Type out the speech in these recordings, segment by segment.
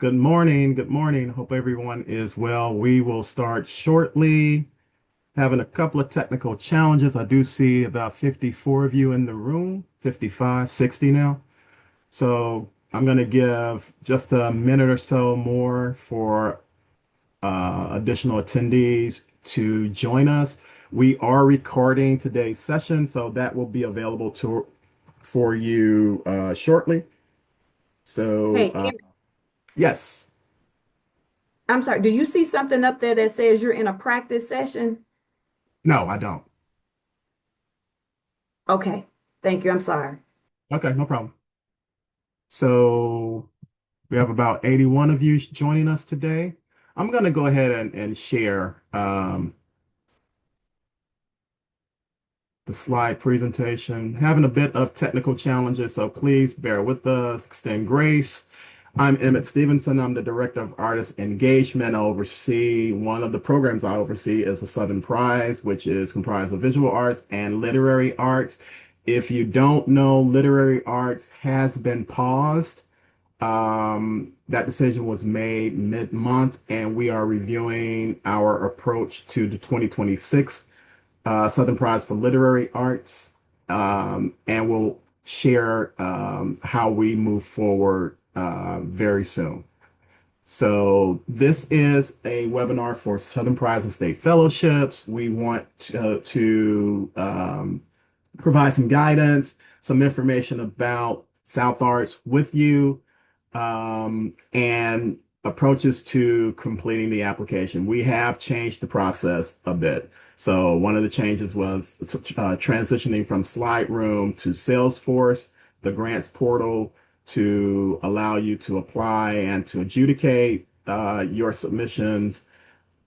Good morning. Good morning. Hope everyone is well. We will start shortly. Having a couple of technical challenges. I do see about 54 of you in the room, 55, 60 now. So I'm going to give just a minute or so more for additional attendees to join us. We are recording today's session, so that will be available for you shortly. So, Hey, yes. I'm sorry. Do you see something up there that says you're in a practice session? No, I don't. Okay. Thank you. I'm sorry. Okay, no problem. So we have about 81 of you joining us today. I'm going to go ahead and share the slide presentation. Having a bit of technical challenges, so please bear with us, extend grace. I'm Emmett Stevenson. I'm the Director of Artist Engagement. I oversee one of the programs I oversee is the Southern Prize, which is comprised of visual arts and literary arts. If you don't know, literary arts has been paused. That decision was made mid-month, and we are reviewing our approach to the 2026 Southern Prize for Literary Arts, and we'll share how we move forward very soon. So this is a webinar for Southern Prize and State Fellowships. We want to provide some guidance, some information about South Arts with you, and approaches to completing the application. We have changed the process a bit. So one of the changes was transitioning from Slide Room to Salesforce, the grants portal, to allow you to apply and to adjudicate your submissions,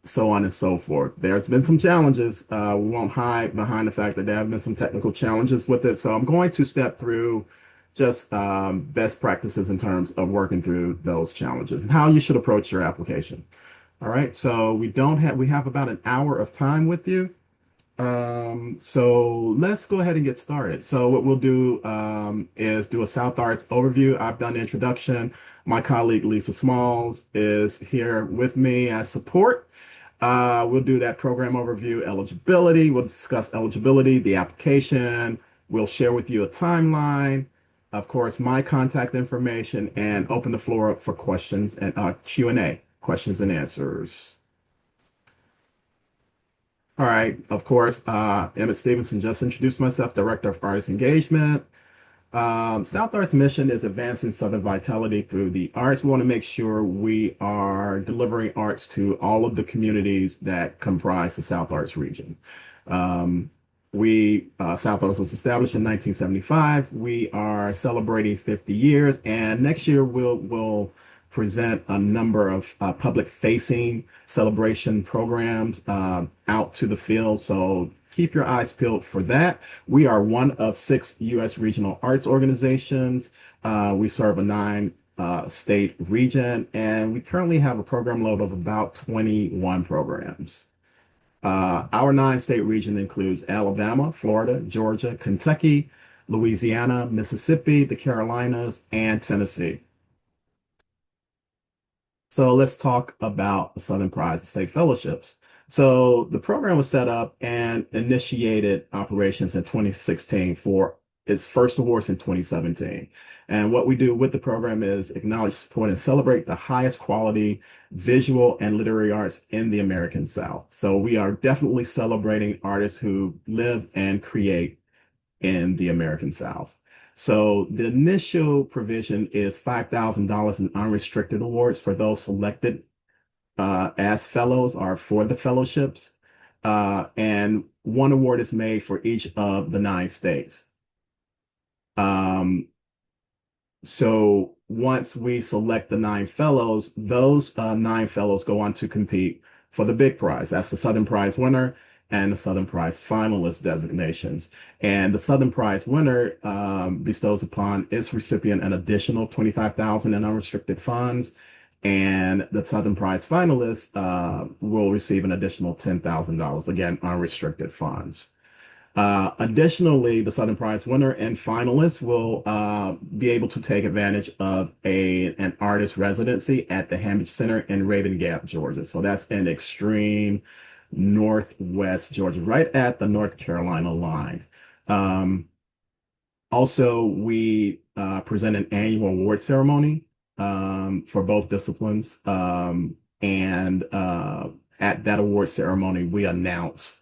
so on and so forth. There's been some challenges. We won't hide behind the fact that there have been some technical challenges with it. So I'm going to step through just best practices in terms of working through those challenges and how you should approach your application. All right. So we have about an hour of time with you. So let's go ahead and get started. So what we'll do is do a South Arts overview. I've done the introduction. My colleague Lisa Smalls is here with me as support. We'll do that program overview, eligibility. We'll discuss eligibility, the application. We'll share with you a timeline, of course, my contact information, and open the floor up for questions and Q&A, questions and answers. All right, of course, Emmett Stevenson, just introduced myself, Director of Artist Engagement. South Arts mission is advancing Southern vitality through the arts. We want to make sure we are delivering arts to all of the communities that comprise the South Arts region. Um, South Arts was established in 1975. We are celebrating 50 years, and next year we'll present a number of public-facing celebration programs out to the field. So keep your eyes peeled for that. We are one of six U.S. regional arts organizations. We serve a nine state region, and we currently have a program load of about 21 programs. Our nine state region includes Alabama, Florida, Georgia, Kentucky, Louisiana, Mississippi, the Carolinas, and Tennessee. So let's talk about the Southern Prize and State Fellowships. So the program was set up and initiated operations in 2016 for its first awards in 2017. And what we do with the program is acknowledge, support, and celebrate the highest quality visual and literary arts in the American South. So we are definitely celebrating artists who live and create in the American South. So the initial provision is $5,000 in unrestricted awards for those selected as fellows or for the fellowships. And one award is made for each of the nine states. Um, so once we select the nine fellows, those nine fellows go on to compete for the big prize. That's the Southern Prize winner and the Southern Prize finalist designations. And the Southern Prize winner bestows upon its recipient an additional 25,000 in unrestricted funds, and the Southern Prize finalist will receive an additional $10,000, again, unrestricted funds. Additionally, the Southern Prize winner and finalists will be able to take advantage of an artist residency at the Hambridge Center in Raven Gap, Georgia. So that's in extreme northwest Georgia, right at the North Carolina line. Um, Also, we present an annual award ceremony for both disciplines. And at that award ceremony, we announce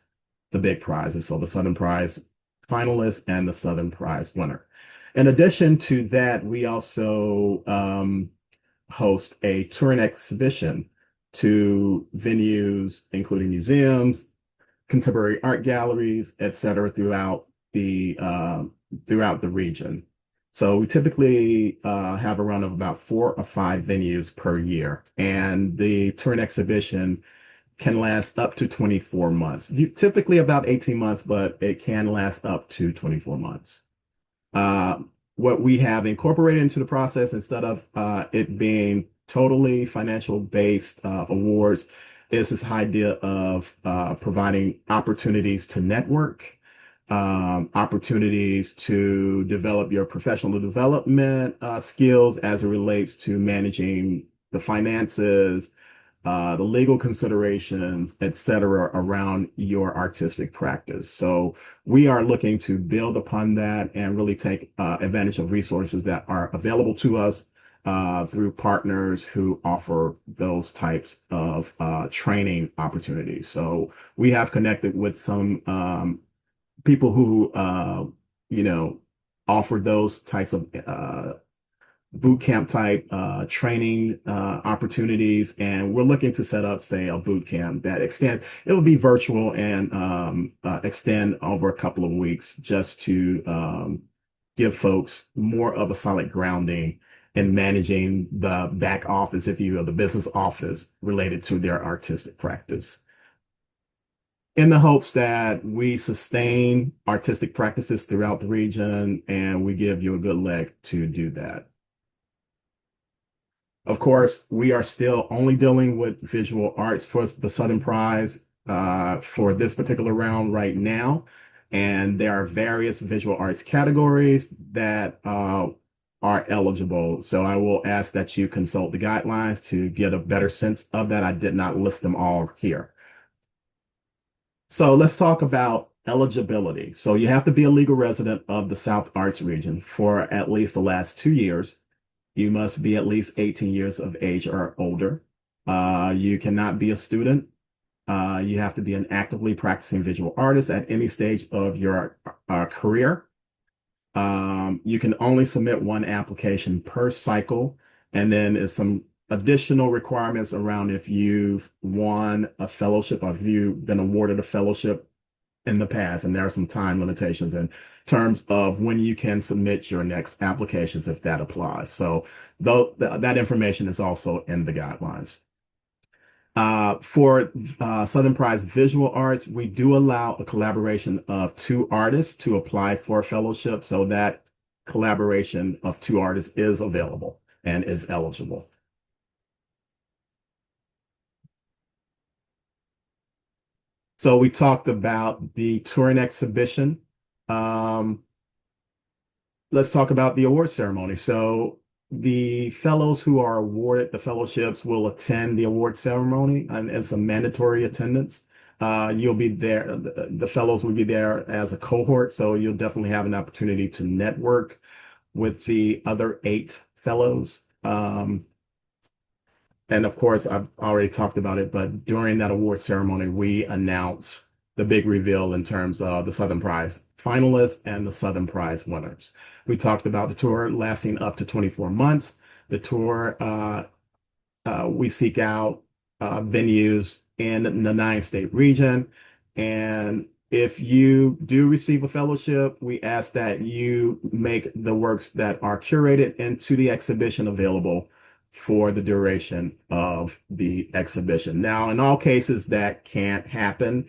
the big prizes. So the Southern Prize finalist and the Southern Prize winner. In addition to that, we also host a touring exhibition to venues, including museums, contemporary art galleries, et cetera, throughout the region. So we typically have a run of about 4 or 5 venues per year, and the touring exhibition can last up to 24 months. Typically about 18 months, but it can last up to 24 months. Uh, what we have incorporated into the process instead of it being totally financial based awards is this idea of providing opportunities to network, opportunities to develop your professional development skills as it relates to managing the finances, the legal considerations, et cetera, around your artistic practice. So we are looking to build upon that and really take advantage of resources that are available to us through partners who offer those types of training opportunities. So we have connected with some people who, you know, offer those types of boot camp type training opportunities, and we're looking to set up, say, a boot camp that extends. It will be virtual and extend over a couple of weeks, just to give folks more of a solid grounding in managing the back office, if you will, the business office related to their artistic practice. In the hopes that we sustain artistic practices throughout the region, and we give you a good leg to do that. Of course, we are still only dealing with visual arts for the Southern Prize for this particular round right now. And there are various visual arts categories that are eligible. So I will ask that you consult the guidelines to get a better sense of that. I did not list them all here. So let's talk about eligibility. So you have to be a legal resident of the South Arts region for at least the last 2 years. You must be at least 18 years of age or older. You cannot be a student. You have to be an actively practicing visual artist at any stage of your career. You can only submit one application per cycle. And then there's some additional requirements around if you've won a fellowship or if you've been awarded a fellowship in the past, and there are some time limitations in terms of when you can submit your next applications if that applies. So though that information is also in the guidelines. For Southern Prize Visual Arts, we do allow a collaboration of 2 artists to apply for a fellowship. So that collaboration of 2 artists is available and is eligible. So we talked about the touring exhibition. Um, let's talk about the award ceremony. So the fellows who are awarded the fellowships will attend the award ceremony, and it's a mandatory attendance. You'll be there, the fellows will be there as a cohort, so you'll definitely have an opportunity to network with the other 8 fellows. And of course, I've already talked about it, but during that award ceremony, we announce the big reveal in terms of the Southern Prize finalists and the Southern Prize winners. We talked about the tour lasting up to 24 months. The tour, we seek out venues in the 9-state region. And if you do receive a fellowship, we ask that you make the works that are curated into the exhibition available for the duration of the exhibition. Now, in all cases, that can't happen,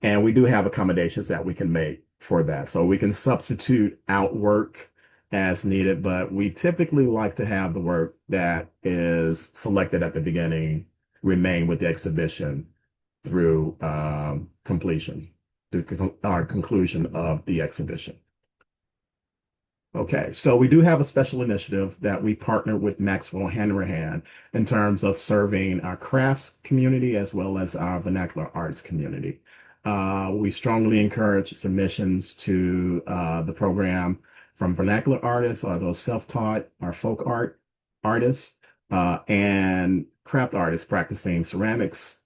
and we do have accommodations that we can make for that. So we can substitute out work as needed, but we typically like to have the work that is selected at the beginning remain with the exhibition through completion. our conclusion of the exhibition. Okay, so we do have a special initiative that we partner with Maxwell Hanrahan in terms of serving our crafts community as well as our vernacular arts community. We strongly encourage submissions to the program from vernacular artists or those self-taught or folk art artists and craft artists practicing ceramics,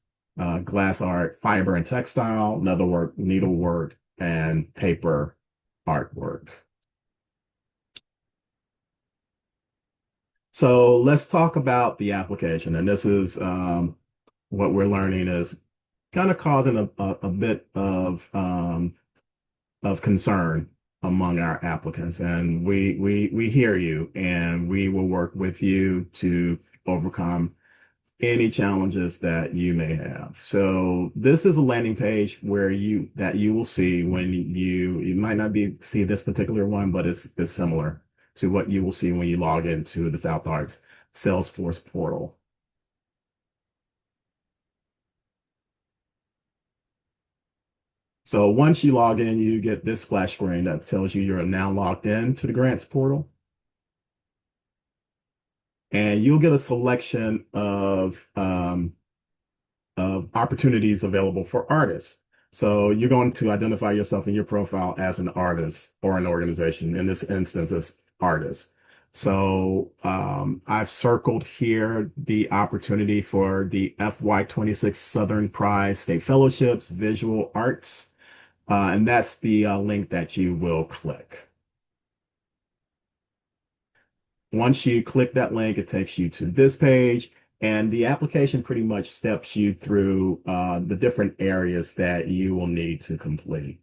glass art, fiber and textile, leatherwork, needlework, and paper artwork. So let's talk about the application. And this is what we're learning is kind of causing a bit of concern among our applicants. And we hear you and we will work with you to overcome any challenges that you may have. So this is a landing page where you will see when you might not be see this particular one, but it's similar to what you will see when you log into the South Arts Salesforce portal. So once you log in, you get this splash screen that tells you you're now logged in to the grants portal. And you'll get a selection of opportunities available for artists. So you're going to identify yourself in your profile as an artist or an organization. In this instance, it's artist. So I've circled here the opportunity for the FY26 Southern Prize State Fellowships, Visual Arts, and that's the link that you will click. Once you click that link, it takes you to this page, and the application pretty much steps you through the different areas that you will need to complete.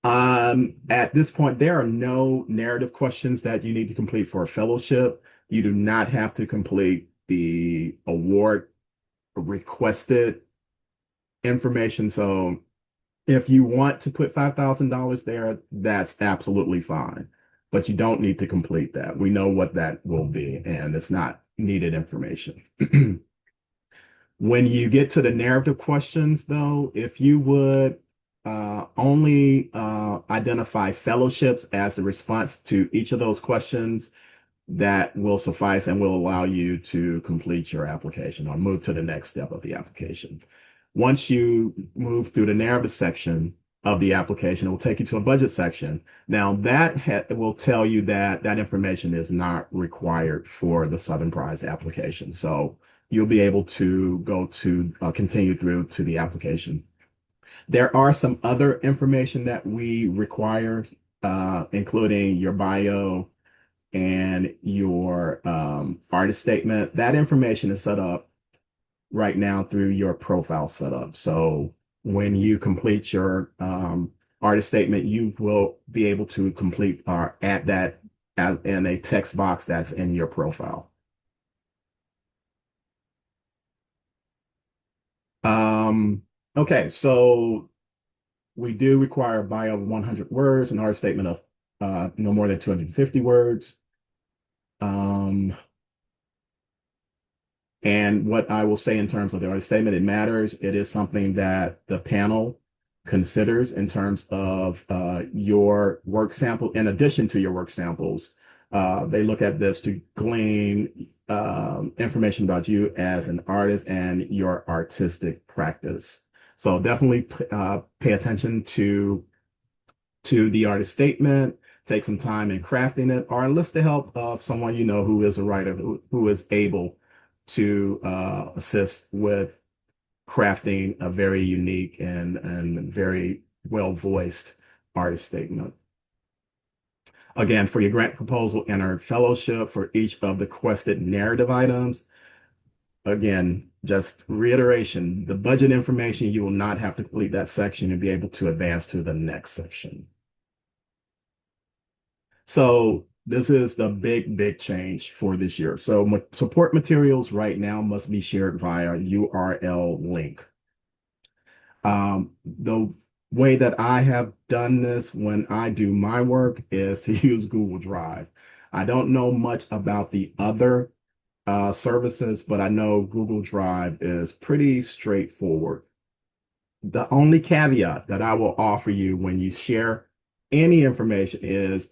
At this point, there are no narrative questions that you need to complete for a fellowship. You do not have to complete the award requested information. So if you want to put $5,000 there, that's absolutely fine. But you don't need to complete that. We know what that will be, and it's not needed information. When you get to the narrative questions, though, if you would only identify fellowships as the response to each of those questions, that will suffice and will allow you to complete your application or move to the next step of the application. Once you move through the narrative section of the application, it will take you to a budget section. Now that will tell you that that information is not required for the Southern Prize application. So you'll be able to go to continue through to the application. There are some other information that we require, including your bio, and your artist statement. That information is set up right now through your profile setup. So when you complete your artist statement, you will be able to complete or add that in a text box that's in your profile. Um, okay, so we do require a bio of 100 words, an artist statement of no more than 250 words. Um, And what I will say in terms of the artist statement, it matters. It is something that the panel considers in terms of your work sample. In addition to your work samples, they look at this to glean information about you as an artist and your artistic practice. So definitely pay attention to the artist statement, take some time in crafting it, or enlist the help of someone you know who is a writer who is able to assist with crafting a very unique and very well voiced artist statement. Again, for your grant proposal and our fellowship for each of the requested narrative items, again, just reiteration, the budget information, you will not have to complete that section and be able to advance to the next section. So this is the big change for this year. So support materials right now must be shared via URL link. The way that I have done this when I do my work is to use Google Drive. I don't know much about the other services, but I know Google Drive is pretty straightforward The only caveat that I will offer you when you share any information is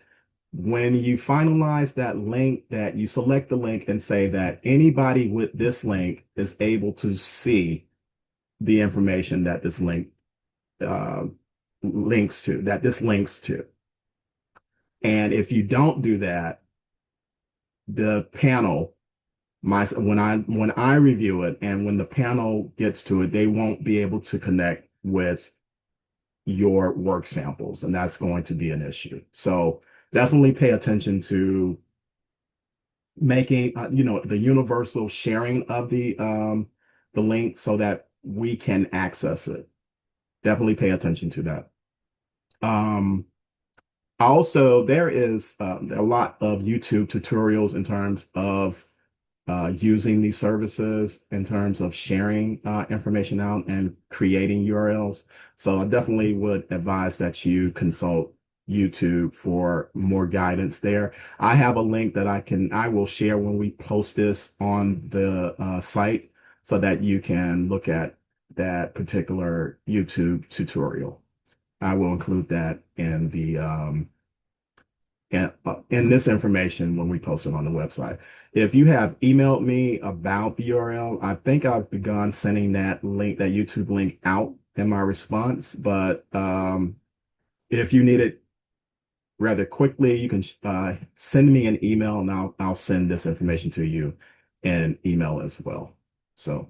when you finalize that link, that you select the link and say that anybody with this link is able to see the information that this link uh, links to. And if you don't do that, the panel, when I review it and when the panel gets to it, they won't be able to connect with your work samples, and that's going to be an issue. So definitely pay attention to making the universal sharing of the link so that we can access it. Definitely pay attention to that. Um, Also, there is a lot of YouTube tutorials in terms of using these services, in terms of sharing information out and creating URLs. So I definitely would advise that you consult YouTube for more guidance there. I have a link that I will share when we post this on the site so that you can look at that particular YouTube tutorial. I will include that in this information when we post it on the website. If you have emailed me about the URL, I think I've begun sending that link, that YouTube link out in my response. But if you need it rather quickly, you can send me an email and I'll send this information to you in email as well. So.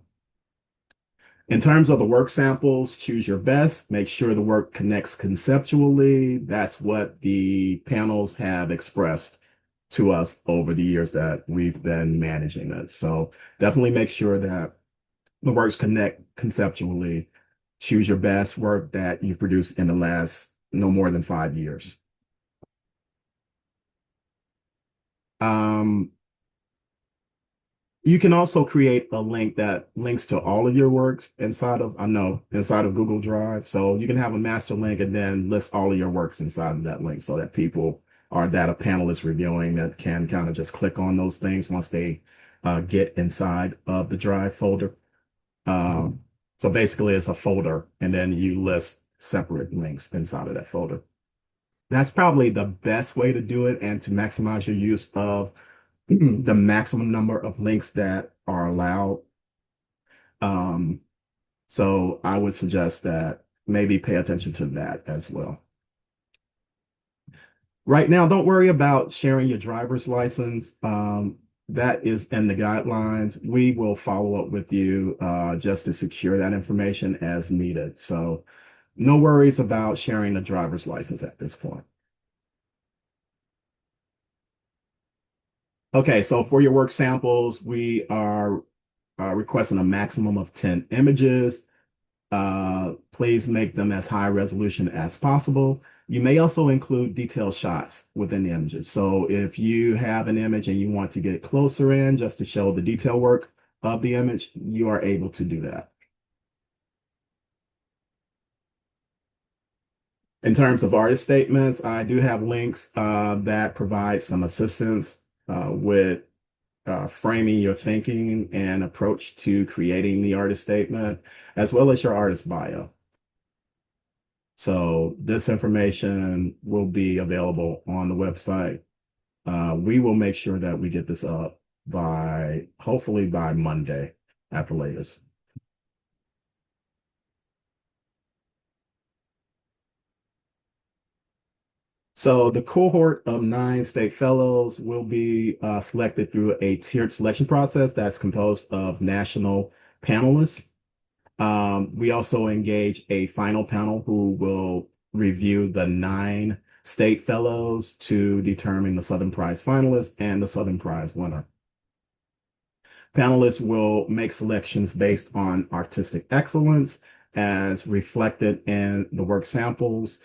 In terms of the work samples, choose your best. Make sure the work connects conceptually. That's what the panels have expressed to us over the years that we've been managing it. So definitely make sure that the works connect conceptually. Choose your best work that you've produced in the last no more than 5 years. Um, You can also create a link that links to all of your works inside of Google Drive. So you can have a master link and then list all of your works inside of that link so that people or that a panelist reviewing that can kind of just click on those things once they get inside of the Drive folder. So basically it's a folder and then you list separate links inside of that folder. That's probably the best way to do it and to maximize your use of the maximum number of links that are allowed. Um, so I would suggest that maybe pay attention to that as well. Right now, don't worry about sharing your driver's license. That is in the guidelines. We will follow up with you just to secure that information as needed. So no worries about sharing the driver's license at this point. Okay, so for your work samples, we are requesting a maximum of 10 images. Please make them as high resolution as possible. You may also include detailed shots within the images. So if you have an image and you want to get closer in just to show the detail work of the image, you are able to do that. In terms of artist statements, I do have links that provide some assistance with framing your thinking and approach to creating the artist statement, as well as your artist bio. So this information will be available on the website. We will make sure that we get this up hopefully by Monday at the latest. So the cohort of 9 state fellows will be selected through a tiered selection process that's composed of national panelists. We also engage a final panel who will review the 9 state fellows to determine the Southern Prize finalist and the Southern Prize winner. Panelists will make selections based on artistic excellence as reflected in the work samples,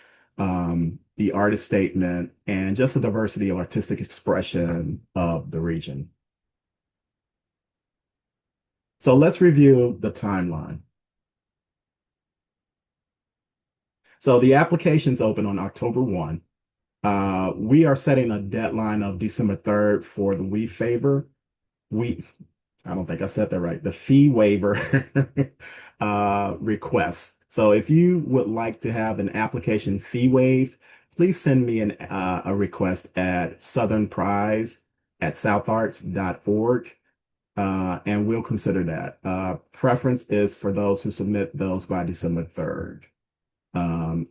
the artist statement, and just the diversity of artistic expression of the region. So let's review the timeline. So the applications open on October 1. We are setting a deadline of December 3rd for the We Favor. We I don't think I said that right. The fee waiver request. So if you would like to have an application fee waived, please send me a request at southarts.org, and we'll consider that. Preference is for those who submit those by December 3rd. Um,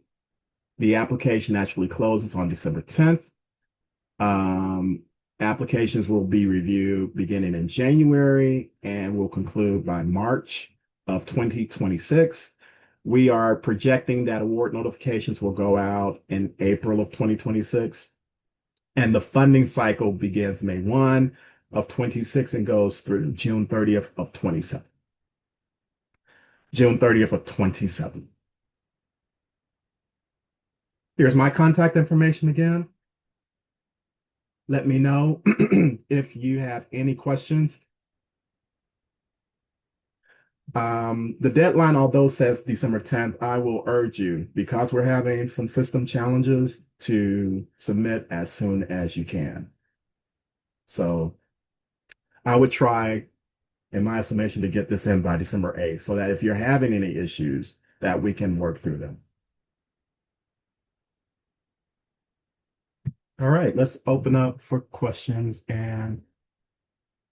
the application actually closes on December 10th. Um, Applications will be reviewed beginning in January and will conclude by March of 2026. We are projecting that award notifications will go out in April of 2026. And the funding cycle begins May 1 of 26 and goes through June 30th of 27. June 30th of 27. Here's my contact information again. Let me know if you have any questions. The deadline, although says December 10th, I will urge you, because we're having some system challenges, to submit as soon as you can. So I would try, in my estimation, to get this in by December 8th so that if you're having any issues, that we can work through them. All right, let's open up for questions and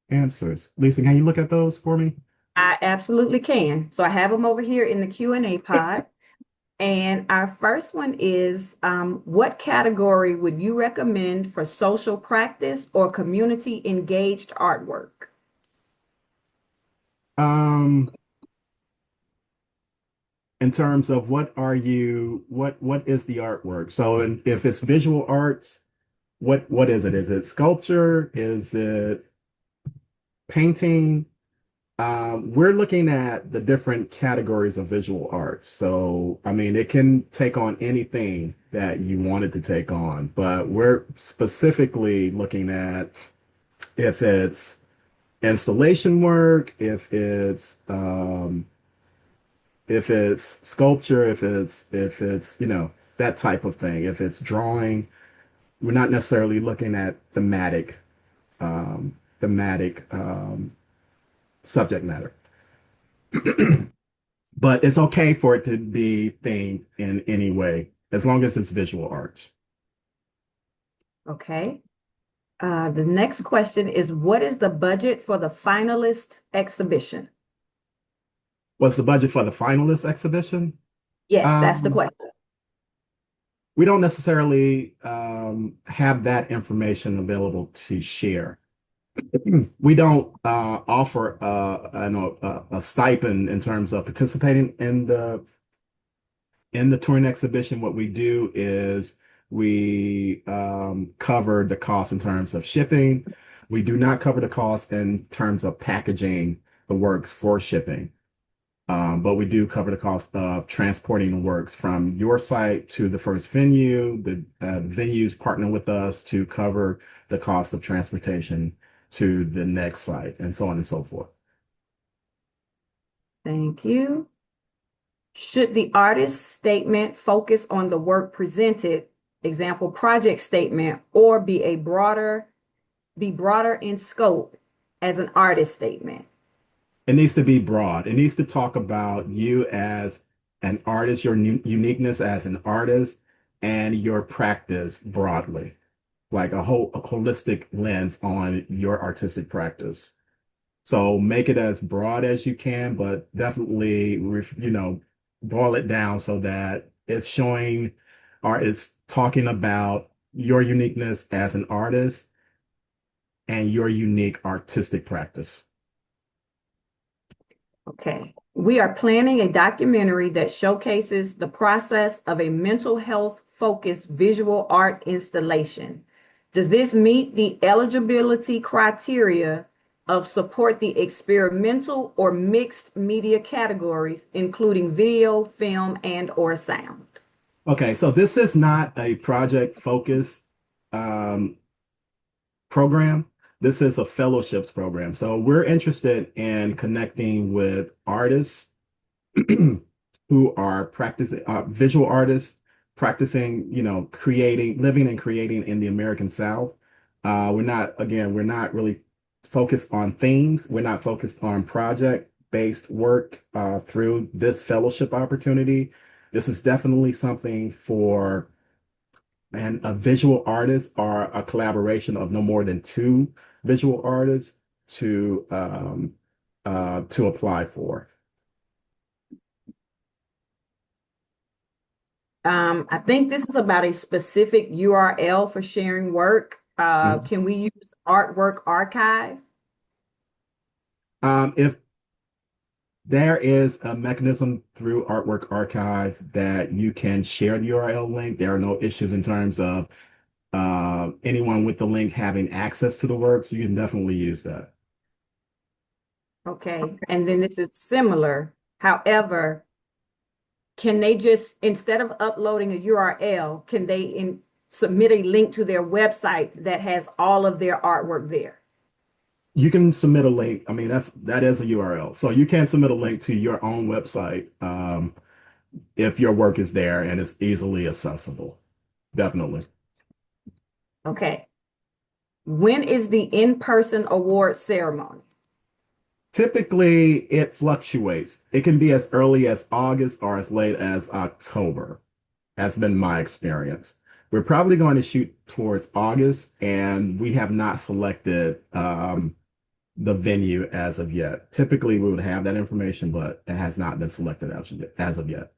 answers. Lisa, can you look at those for me? I absolutely can. So I have them over here in the Q&A pod. And our first one is, what category would you recommend for social practice or community engaged artwork? Um, in terms of what is the artwork? So if it's visual arts, what is it? Is it sculpture? Is it painting? We're looking at the different categories of visual arts. So, I mean, it can take on anything that you wanted to take on, but we're specifically looking at if it's installation work, if it's sculpture, if it's, that type of thing. If it's drawing, we're not necessarily looking at thematic subject matter. But it's okay for it to be themed in any way, as long as it's visual arts. Okay. The next question is, what is the budget for the finalist exhibition? What's the budget for the finalist exhibition? Yes, that's the Um, question. we don't necessarily have that information available to share. We don't offer a stipend in terms of participating in the touring exhibition. What we do is we cover the cost in terms of shipping. We do not cover the cost in terms of packaging the works for shipping. But we do cover the cost of transporting the works from your site to the first venue. The venues partner with us to cover the cost of transportation to the next site, and so on and so forth. Thank you. Should the artist's statement focus on the work presented, example project statement, or be broader in scope as an artist statement? It needs to be broad. It needs to talk about you as an artist, your uniqueness as an artist, and your practice broadly, like a holistic lens on your artistic practice. So make it as broad as you can, but definitely, boil it down so that it's showing or it's talking about your uniqueness as an artist and your unique artistic practice. Okay. We are planning a documentary that showcases the process of a mental health focused visual art installation. Does this meet the eligibility criteria of support the experimental or mixed media categories, including video, film, and or sound? Okay, so this is not a project focused um, program. This is a fellowships program. So we're interested in connecting with artists who are practicing visual artists, practicing, creating, living and creating in the American South. We're not really focused on themes. We're not focused on project-based work through this fellowship opportunity. This is definitely something for a visual artist or a collaboration of no more than two visual artists to apply for. I think this is about a specific URL for sharing work. Mhm. Can we use Artwork Archive? If there is a mechanism through Artwork Archive that you can share the URL link, there are no issues in terms of anyone with the link having access to the work, so you can definitely use that. Okay, and then this is similar. However, can they just, instead of uploading a URL, can they submit a link to their website that has all of their artwork there? You can submit a link. I mean, that is a URL. So you can submit a link to your own website if your work is there and it's easily accessible. Definitely. Okay. When is the in-person award ceremony? Typically, it fluctuates. It can be as early as August or as late as October, has been my experience. We're probably going to shoot towards August, and we have not selected the venue as of yet. Typically, we would have that information, but it has not been selected as of yet.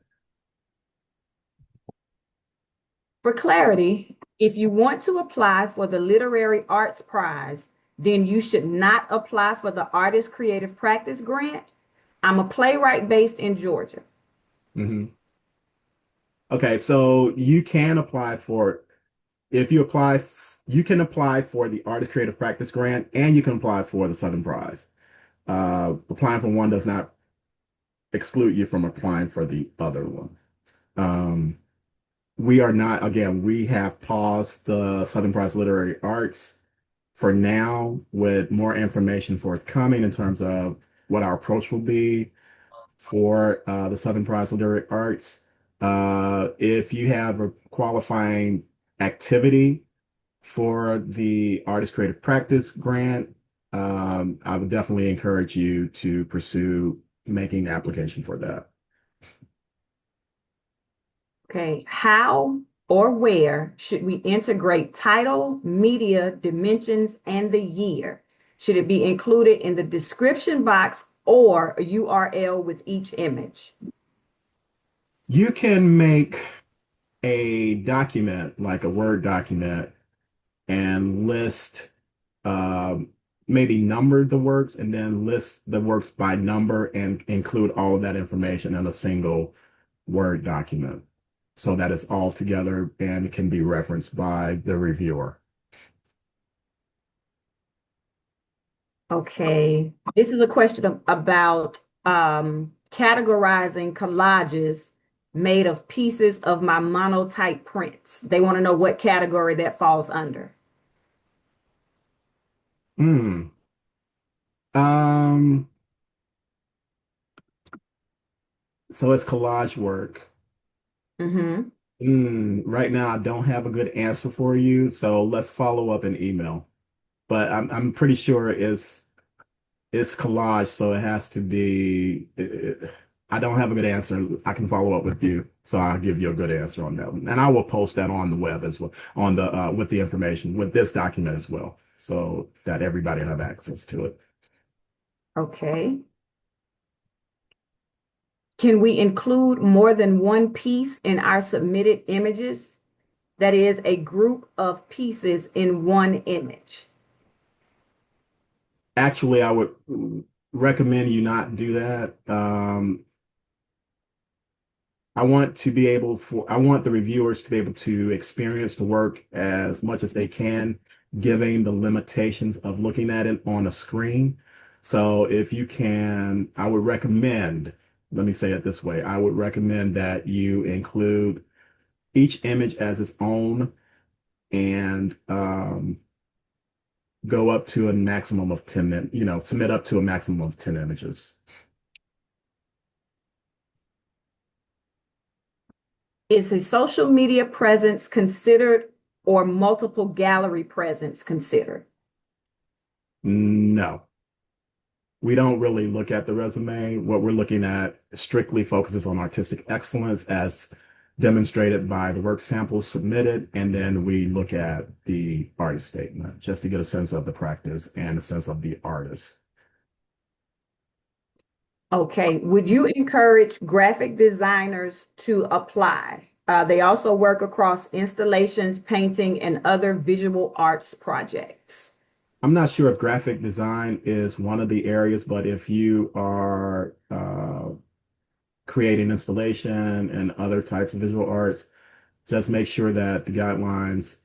For clarity, if you want to apply for the Literary Arts Prize, then you should not apply for the Artist Creative Practice Grant. I'm a playwright based in Georgia. Mhm. Okay, so you can apply for if you apply, you can apply for the Artist Creative Practice Grant and you can apply for the Southern Prize. Applying for one does not exclude you from applying for the other one. Um, we are not, again, we have paused the Southern Prize Literary Arts for now with more information forthcoming in terms of what our approach will be for the Southern Prize Literary Arts. If you have a qualifying activity for the Artist Creative Practice Grant, I would definitely encourage you to pursue making the application for that. Okay, how or where should we integrate title, media, dimensions, and the year? Should it be included in the description box or a URL with each image? You can make a document, like a Word document, and list maybe number the works and then list the works by number and include all of that information in a single Word document so that it's all together and can be referenced by the reviewer. Okay, this is a question about categorizing collages made of pieces of my monotype prints. They want to know what category that falls under. Hmm. Um, so it's collage work. Mm-hmm. Right now, I don't have a good answer for you, so let's follow up in email. But I'm pretty sure it's collage, so it has to be. I don't have a good answer. I can follow up with you, so I'll give you a good answer on that one, and I will post that on the web as well, on the with the information with this document as well, so that everybody have access to it. Okay. Can we include more than one piece in our submitted images? That is a group of pieces in one image. Actually, I would recommend you not do that. I want the reviewers to be able to experience the work as much as they can, given the limitations of looking at it on a screen. So if you can, I would recommend, let me say it this way, I would recommend that you include each image as its own and go up to a maximum of 10 min, submit up to a maximum of 10 images. Is a social media presence considered or multiple gallery presence considered? No, we don't really look at the resume. What we're looking at strictly focuses on artistic excellence as demonstrated by the work samples submitted, and then we look at the artist statement just to get a sense of the practice and a sense of the artist. Okay, would you encourage graphic designers to apply? They also work across installations, painting, and other visual arts projects. I'm not sure if graphic design is one of the areas, but if you are creating installation and other types of visual arts, just make sure that the guidelines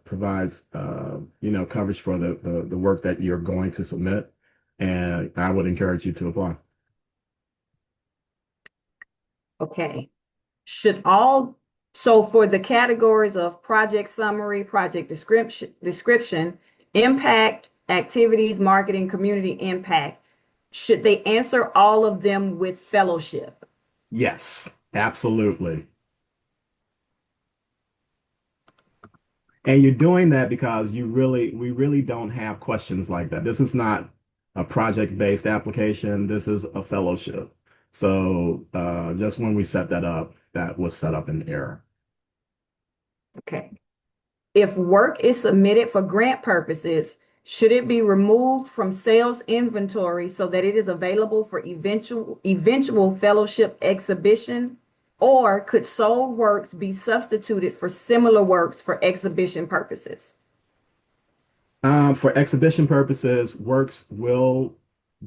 provides coverage for the work that you're going to submit. And I would encourage you to apply. Okay. Should all, so for the categories of project summary, project description, impact, activities, marketing, community impact, should they answer all of them with fellowship? Yes, absolutely. And you're doing that because we really don't have questions like that. This is not a project-based application. This is a fellowship. So just when we set that up, that was set up in error. Okay. If work is submitted for grant purposes, should it be removed from sales inventory so that it is available for eventual fellowship exhibition? Or could sold works be substituted for similar works for exhibition purposes? For exhibition purposes, works will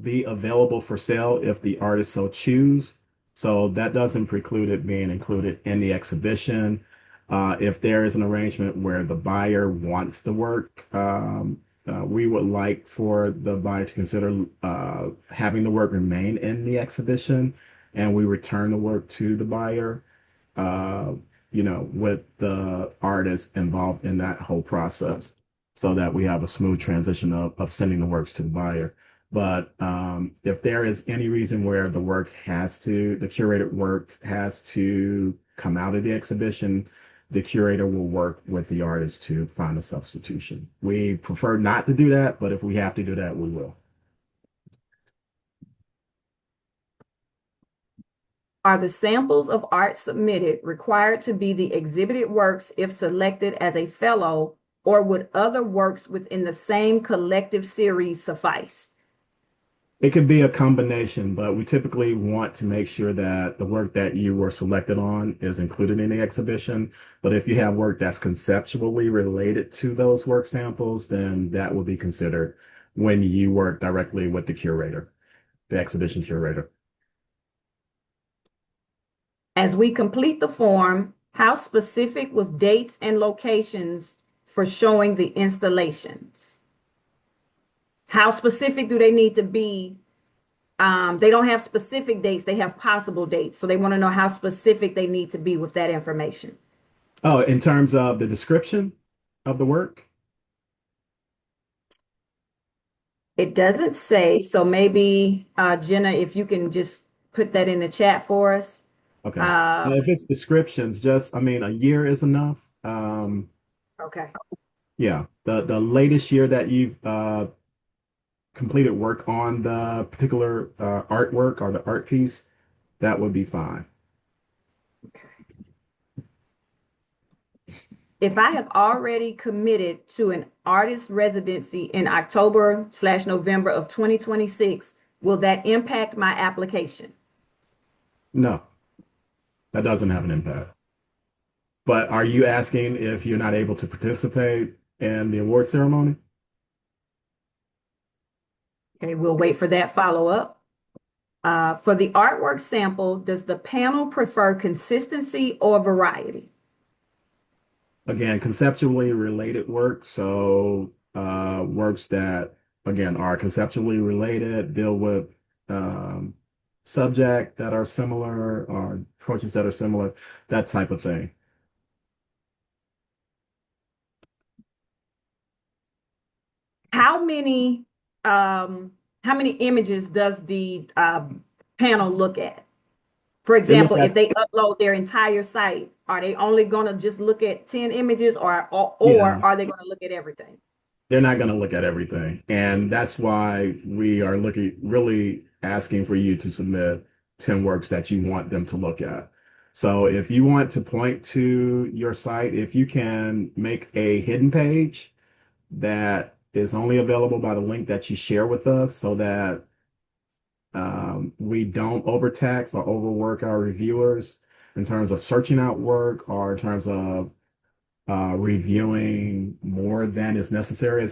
be available for sale if the artist so choose. So that doesn't preclude it being included in the exhibition. If there is an arrangement where the buyer wants the work, we would like for the buyer to consider having the work remain in the exhibition, and we return the work to the buyer uh, with the artist involved in that whole process so that we have a smooth transition of sending the works to the buyer. But if there is any reason where the curated work has to come out of the exhibition, the curator will work with the artist to find a substitution. We prefer not to do that, but if we have to do that, we will. Are the samples of art submitted required to be the exhibited works if selected as a fellow, or would other works within the same collective series suffice? It could be a combination, but we typically want to make sure that the work that you were selected on is included in the exhibition. But if you have work that's conceptually related to those work samples, then that will be considered when you work directly with the curator, the exhibition curator. As we complete the form, how specific with dates and locations for showing the installations? How specific do they need to be? They don't have specific dates, they have possible dates. So they want to know how specific they need to be with that information. Oh, in terms of the description of the work? It doesn't say, so maybe Jenna, if you can just put that in the chat for us. Okay. Uh, If it's descriptions, I mean, a year is enough. okay. Yeah, the latest year that you've completed work on the particular artwork or the art piece, that would be fine. If I have already committed to an artist residency in October/November of 2026, will that impact my application? No, that doesn't have an impact. But are you asking if you're not able to participate in the award ceremony? Okay, we'll wait for that follow-up. For the artwork sample, does the panel prefer consistency or variety? Again, conceptually related work. So works that, again, are conceptually related, deal with um, subject that are similar or approaches that are similar, that type of thing. How many how many images does the panel look at? For They look example, at, if they upload their entire site, are they only going to just look at 10 images or yeah, are they going to look at everything? they're not going to look at everything. And that's why we are looking, really asking for you to submit 10 works that you want them to look at. So if you want to point to your site, if you can make a hidden page that is only available by the link that you share with us so that we don't overtax or overwork our reviewers in terms of searching out work or in terms of reviewing more than is necessary.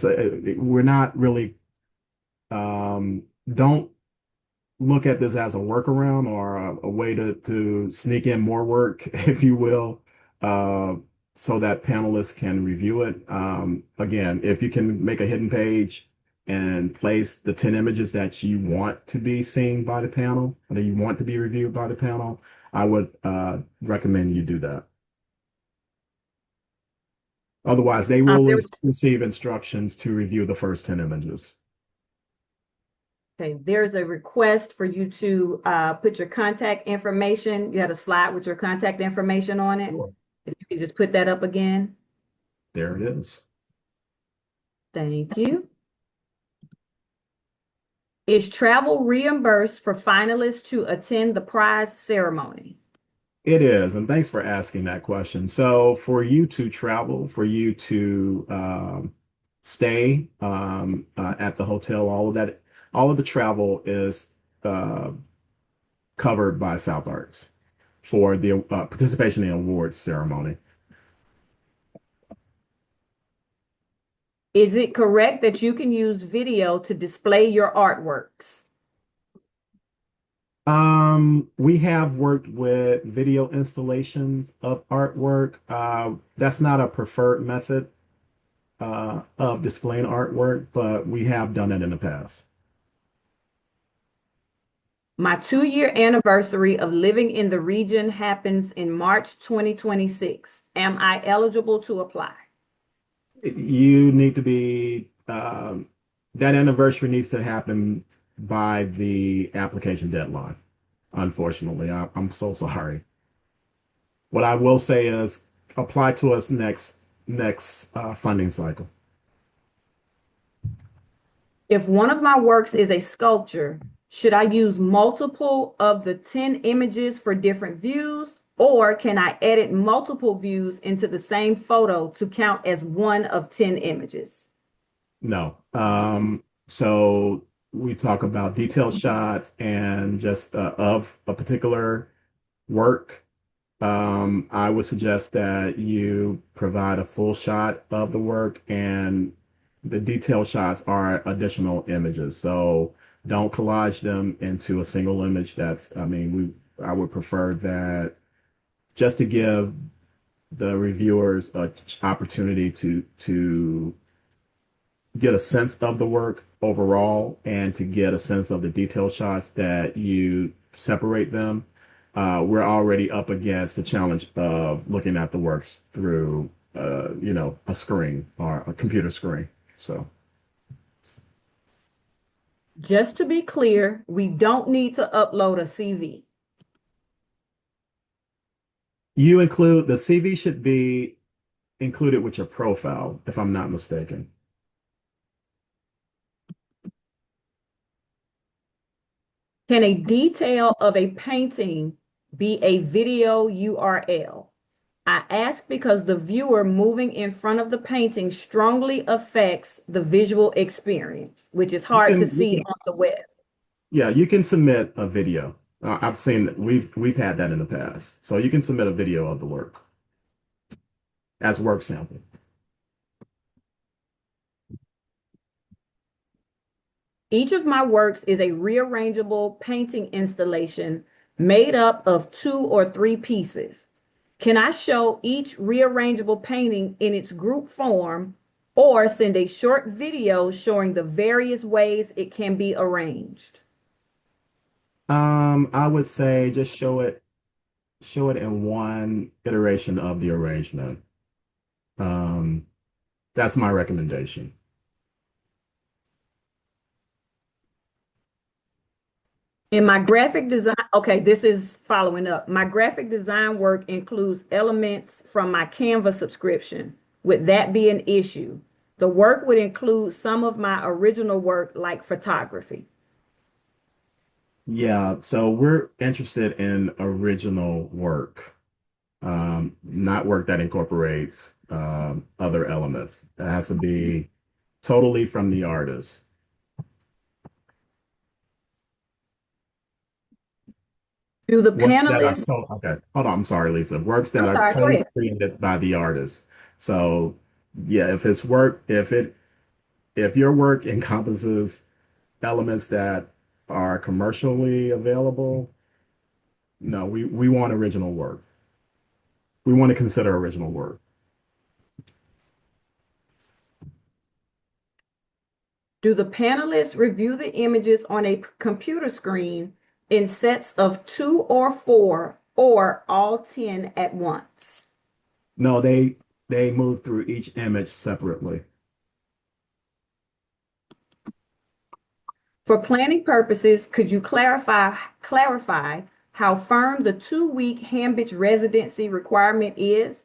We're not really, don't look at this as a workaround or a way to sneak in more work, if you will, uh, so that panelists can review it. Again, if you can make a hidden page and place the 10 images that you want to be seen by the panel, or that you want to be reviewed by the panel, I would recommend you do that. Otherwise, they will There, receive instructions to review the first 10 images. okay, there's a request for you to put your contact information. You had a slide with your contact information on it. Sure. If you can just put that up again. There it is. Thank you. Is travel reimbursed for finalists to attend the prize ceremony? It is, and thanks for asking that question. So, for you to travel, for you to stay at the hotel, all of that, all of the travel is uh, covered by South Arts for the participation in the awards ceremony. Is it correct that you can use video to display your artworks? We have worked with video installations of artwork. That's not a preferred method of displaying artwork, but we have done it in the past. My 2-year anniversary of living in the region happens in March 2026. Am I eligible to apply? You need to be, that anniversary needs to happen by the application deadline. Unfortunately, I'm so sorry. What I will say is apply to us next funding cycle. If one of my works is a sculpture, should I use multiple of the 10 images for different views, or can I edit multiple views into the same photo to count as one of 10 images? No. So we talk about detailed shots and just of a particular work. I would suggest that you provide a full shot of the work, and the detailed shots are additional images. So don't collage them into a single image. I would prefer that just to give the reviewers a opportunity to get a sense of the work overall and to get a sense of the detail shots that you separate them. We're already up against the challenge of looking at the works through, a screen or a computer screen. So Just to be clear, we don't need to upload a CV. you include the CV should be included with your profile, if I'm not mistaken. Can a detail of a painting be a video URL? I ask because the viewer moving in front of the painting strongly affects the visual experience, which is You hard to can, you see can, on the web. yeah, you can submit a video. I've seen we've had that in the past. So you can submit a video of the work as work sample. Each of my works is a rearrangeable painting installation made up of 2 or 3 pieces. Can I show each rearrangeable painting in its group form or send a short video showing the various ways it can be arranged? I would say just show it in one iteration of the arrangement. Um, that's my recommendation. In my graphic design, okay, this is following up. My graphic design work includes elements from my Canva subscription. Would that be an issue? The work would include some of my original work, like photography. Yeah, so we're interested in original work, not work that incorporates other elements. It has to be totally from the artist. Do the Works that are panelists, okay. Hold on, I'm sorry, Lisa. Works I'm that are sorry, go totally ahead. created by the artist. So yeah, if your work encompasses elements that are commercially available, no, we want original work. We want to consider original work. Do the panelists review the images on a computer screen in sets of two or four, or all 10 at once? No, they move through each image separately. For planning purposes, could you clarify how firm the 2-week Hambridge residency requirement is?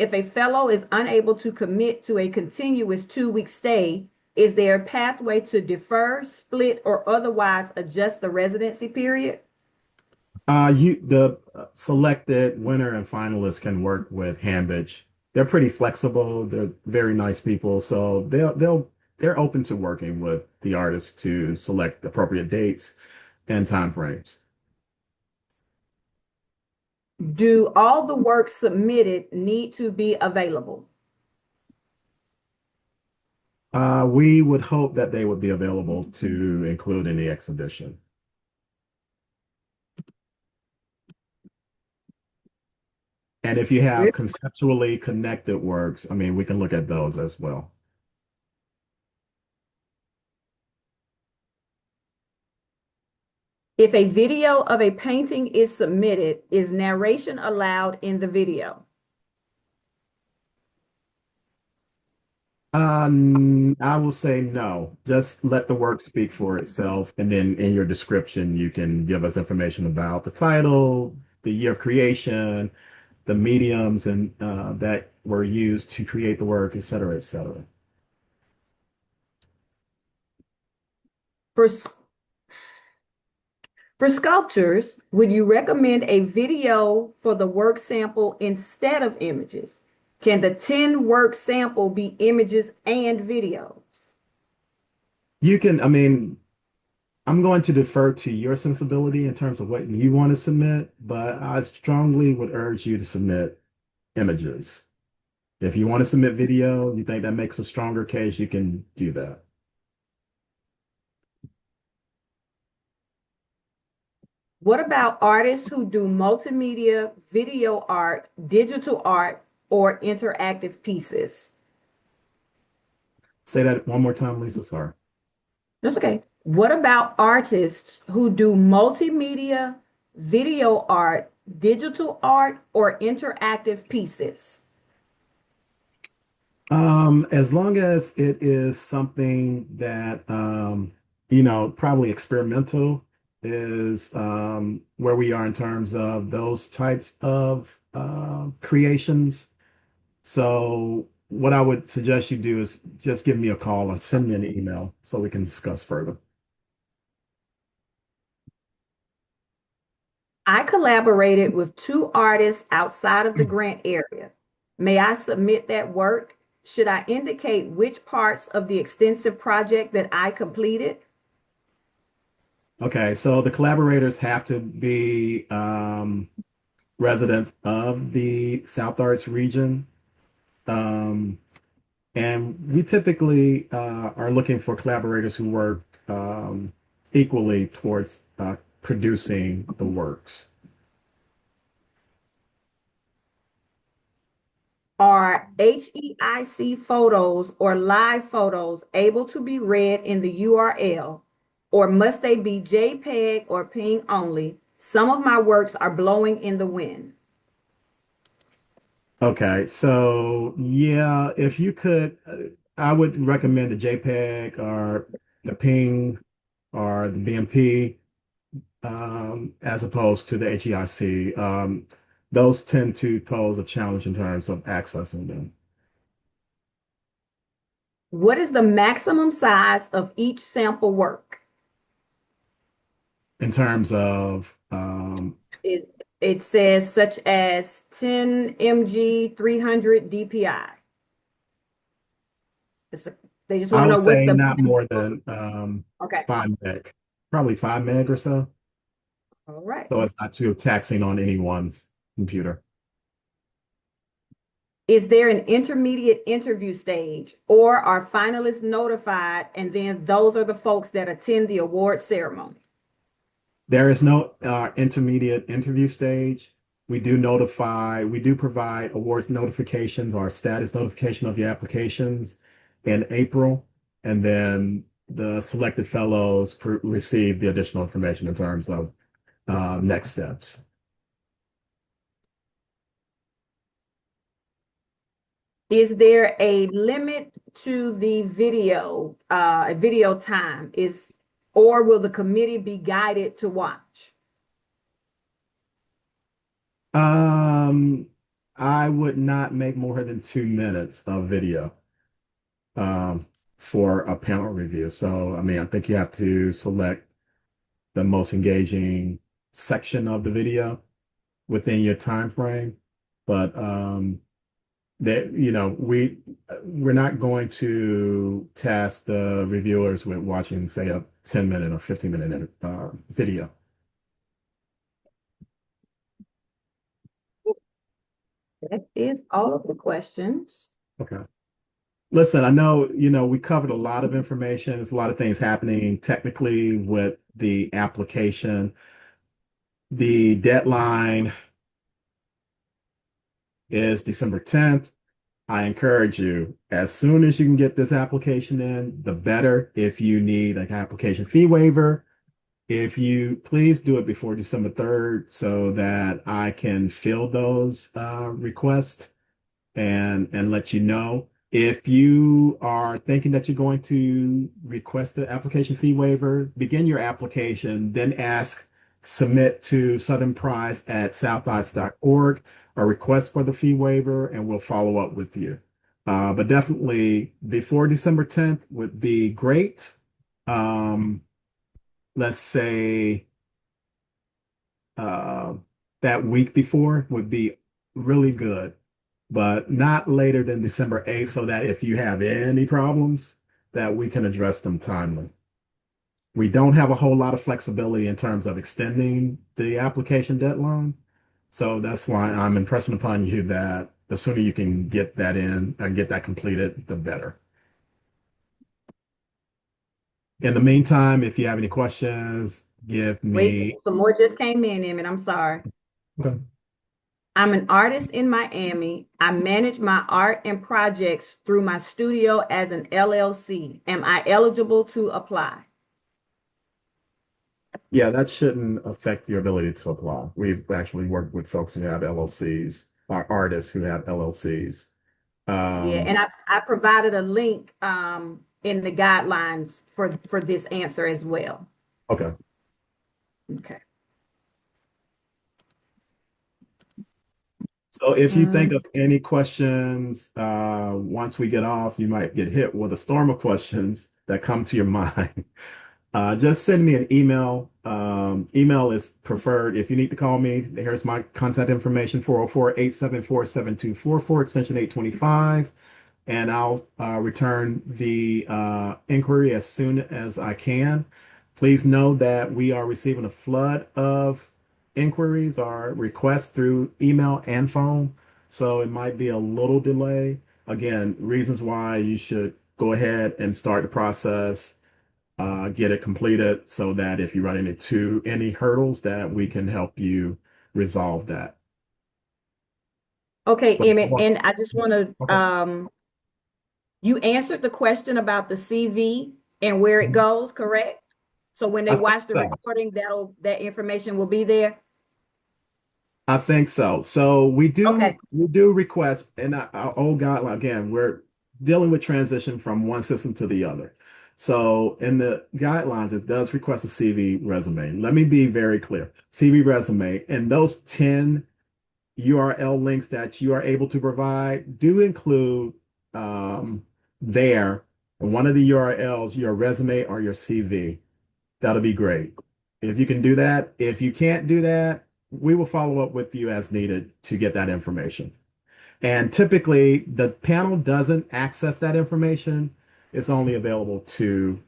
If a fellow is unable to commit to a continuous 2-week stay, is there a pathway to defer, split, or otherwise adjust the residency period? The selected winner and finalists can work with Hambidge. They're pretty flexible. They're very nice people, so they're open to working with the artists to select appropriate dates and time frames. Do all the work submitted need to be available? We would hope that they would be available to include in the exhibition. And if you have conceptually connected works, I mean, we can look at those as well. If a video of a painting is submitted, is narration allowed in the video? I will say no. Just let the work speak for itself, and then in your description, you can give us information about the title, the year of creation, the mediums, and that were used to create the work, et cetera, et cetera. For, for sculptures, would you recommend a video for the work sample instead of images? Can the 10 work sample be images and videos? You can, I mean, I'm going to defer to your sensibility in terms of what you want to submit, but I strongly would urge you to submit images. If you want to submit video, you think that makes a stronger case, you can do that. What about artists who do multimedia, video art, digital art, or interactive pieces? Say that one more time, Lisa. Sorry. That's okay. What about artists who do multimedia, video art, digital art, or interactive pieces? As long as it is something that probably experimental is where we are in terms of those types of creations. So what I would suggest you do is just give me a call or send me an email so we can discuss further. I collaborated with 2 artists outside of the grant area. May I submit that work? Should I indicate which parts of the extensive project that I completed? Okay, so the collaborators have to be residents of the South Arts region. Um, And we typically are looking for collaborators who work equally towards producing the works. Are HEIC photos or live photos able to be read in the URL, or must they be JPEG or PNG only? Some of my works are blowing in the wind. Okay, so yeah, if you could, I would recommend the JPEG or the PNG or the BMP as opposed to the HEIC. Those tend to pose a challenge in terms of accessing them. What is the maximum size of each sample work? In terms of, It says such as 10 mg, 300 DPI. They just want I to would know what's say the not more minimum. than Okay. 5 meg, probably 5 meg or so. All right. So it's not too taxing on anyone's computer. Is there an intermediate interview stage, or are finalists notified and then those are the folks that attend the award ceremony? There is no intermediate interview stage. We do provide awards notifications or status notification of the applications in April, and then the selected fellows receive the additional information in terms of next steps. Is there a limit to the video time? Or will the committee be guided to watch? Um, I would not make more than 2 minutes of video um, for a panel review. So, I mean, I think you have to select the most engaging section of the video within your time frame. But that we're not going to task the reviewers with watching, say, a 10-minute or 15-minute video. That is all of the questions. Okay. Listen, I know, we covered a lot of information. There's a lot of things happening technically with the application. The deadline is December 10th. I encourage you, as soon as you can get this application in, the better. If you need an application fee waiver, if you please do it before December 3rd so that I can fill those requests and let you know. If you are thinking that you're going to request the application fee waiver, begin your application, then submit to Southern Prize at southice.org a request for the fee waiver, and we'll follow up with you. But definitely before December 10th would be great. Um, let's say uh, that week before would be really good, but not later than December 8th so that if you have any problems, that we can address them timely. We don't have a whole lot of flexibility in terms of extending the application deadline. So that's why I'm impressing upon you that the sooner you can get that in and get that completed, the better. In the meantime, if you have any questions, give Wait, me. some more just came in, Emmett. I'm sorry. Okay. I'm an artist in Miami. I manage my art and projects through my studio as an LLC. Am I eligible to apply? Yeah, that shouldn't affect your ability to apply. We've actually worked with folks who have LLCs, or artists who have LLCs. Yeah, Um, and I provided a link in the guidelines for this answer as well. okay. Okay. So if you think Um, of any questions, once we get off, you might get hit with a storm of questions that come to your mind. Just send me an email. Email is preferred. If you need to call me, here's my contact information, 404-874-7244, extension 825. And I'll return the inquiry as soon as I can. Please know that we are receiving a flood of inquiries or requests through email and phone, so it might be a little delay. Again, reasons why you should go ahead and start the process, get it completed so that if you run into any hurdles, that we can help you resolve that. okay, But Emmett, and I just want to okay. you answered the question about the CV and where it goes, correct? So when they I think watch the so. recording, that information will be there. I think so. So Okay. we do request, and oh God, again, we're dealing with transition from one system to the other. So in the guidelines, it does request a CV resume. Let me be very clear. CV resume and those 10 URL links that you are able to provide do include there. And one of the URLs, your resume or your CV. That'll be great. If you can do that, if you can't do that, we will follow up with you as needed to get that information. And typically, the panel doesn't access that information. It's only available to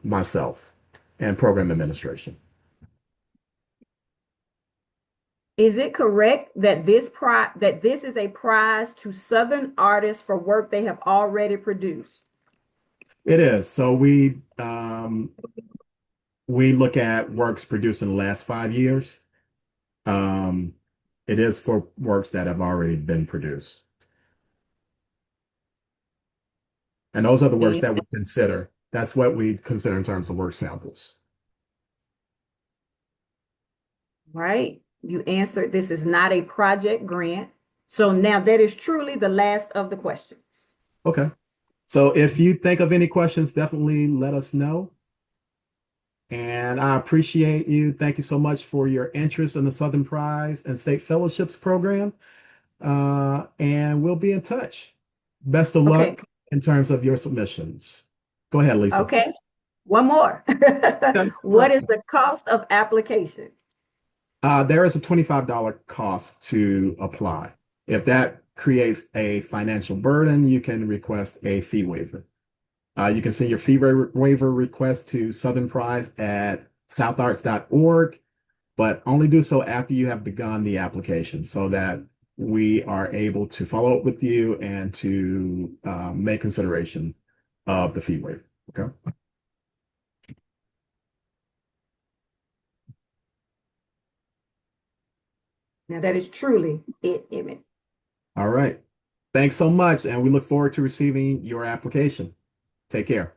myself and program administration. Is it correct that this is a prize to Southern artists for work they have already produced? It is. So we look at works produced in the last 5 years. Um, it is for works that have already been produced. And those are the works And that we consider. That's what we consider in terms of work samples. right, you answered this is not a project grant. So now that is truly the last of the questions. Okay. So if you think of any questions, definitely let us know. And I appreciate you. Thank you so much for your interest in the Southern Prize and State Fellowships program. And we'll be in touch. Best of Okay, luck in terms of your submissions. Go ahead, Lisa. okay. One more. Okay. All What right. is the cost of application? There is a $25 cost to apply. If that creates a financial burden, you can request a fee waiver. You can send your fee waiver request to Southern Prize at southarts.org, but only do so after you have begun the application so that we are able to follow up with you and to make consideration of the fee waiver. Okay. Now that is truly it, Emmett. All right. Thanks so much. And we look forward to receiving your application. Take care.